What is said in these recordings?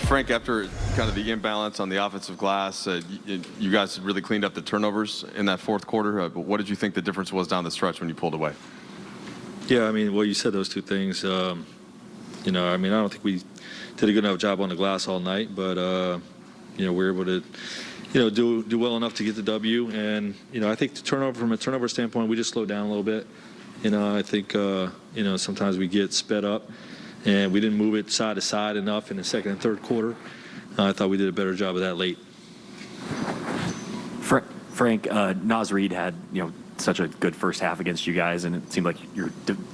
Frank, after kind of the imbalance on the offensive glass, you guys really cleaned up the turnovers in that fourth quarter. But what did you think the difference was down the stretch when you pulled away? Yeah, I mean, well, you said those two things. I don't think we did a good enough job on the glass all night, but we were able to, do well enough to get the W. And I think from a turnover standpoint, we just slowed down a little bit. I think sometimes we get sped up, and we didn't move it side to side enough in the second and third quarter. I thought we did a better job of that late. Frank, Naz Reid had such a good first half against you guys, and it seemed like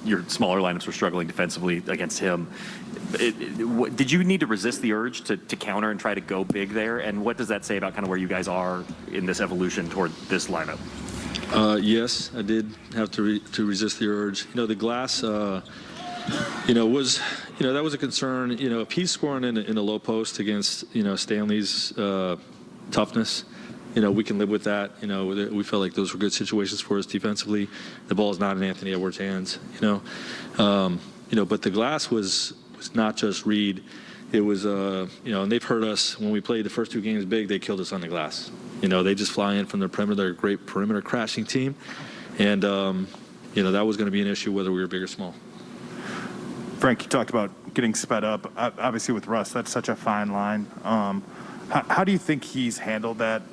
your smaller lineups were struggling defensively against him. Did you need to resist the urge to counter and try to go big there? And what does that say about kind of where you guys are in this evolution toward this lineup? Yes, I did have to resist the urge. The glass, was that was a concern. If he's scoring in a low post against Stanley's toughness, we can live with that. We felt like those were good situations for us defensively. The ball is not in Anthony Edwards' hands. But the glass was not just Reed. It was and they've hurt us when we played the first two games big. They killed us on the glass. They just fly in from the perimeter. They're a great perimeter crashing team, and that was going to be an issue whether we were big or small. Frank, you talked about getting sped up. Obviously, with Russ, that's such a fine line. How do you think he's handled that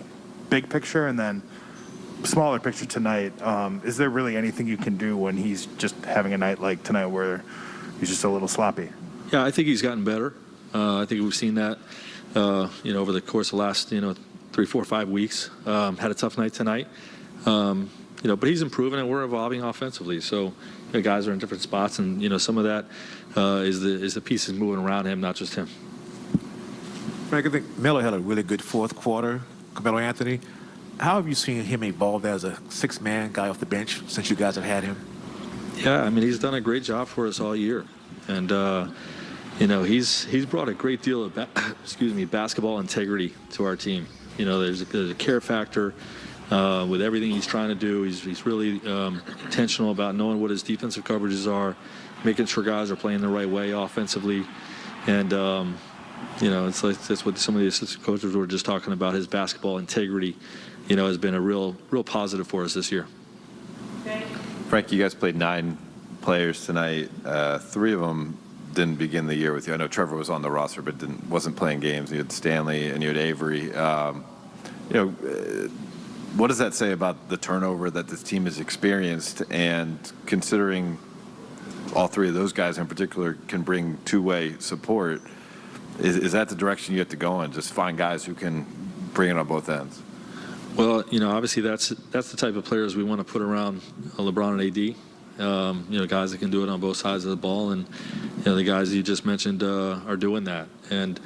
big picture, and then smaller picture tonight? Is there really anything you can do when he's just having a night like tonight where he's just a little sloppy? Yeah, I think he's gotten better. I think we've seen that, over the course of the last, 3, 4, 5 weeks. Had a tough night tonight. But he's improving, and we're evolving offensively. So guys are in different spots, and some of that is the pieces moving around him, not just him. Frank, I think Miller had a really good fourth quarter. Carmelo Anthony, how have you seen him evolve as a six-man guy off the bench since you guys have had him? Yeah, I mean, he's done a great job for us all year, and he's brought a great deal of basketball integrity to our team. There's a care factor with everything he's trying to do. He's really intentional about knowing what his defensive coverages are, making sure guys are playing the right way offensively, and it's like that's what some of the assistant coaches were just talking about. His basketball integrity, has been a real positive for us this year. Frank, you guys played 9 players tonight. 3 of them didn't begin the year with you. I know Trevor was on the roster, but wasn't playing games. You had Stanley and you had Avery. What does that say about the turnover that this team has experienced? And considering all 3 of those guys in particular can bring two-way support, is that the direction you have to go in? Just find guys who can bring it on both ends. Well, obviously that's the type of players we want to put around LeBron and AD. Guys that can do it on both sides of the ball, and the guys you just mentioned are doing that. And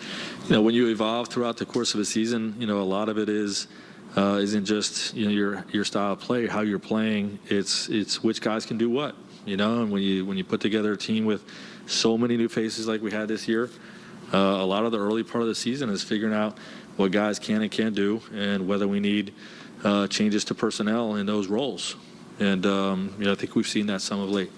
when you evolve throughout the course of a season, a lot of it isn't just your style of play, how you're playing. It's which guys can do what. And when you put together a team with so many new faces like we had this year, a lot of the early part of the season is figuring out what guys can and can't do, and whether we need changes to personnel in those roles. And I think we've seen that some of late.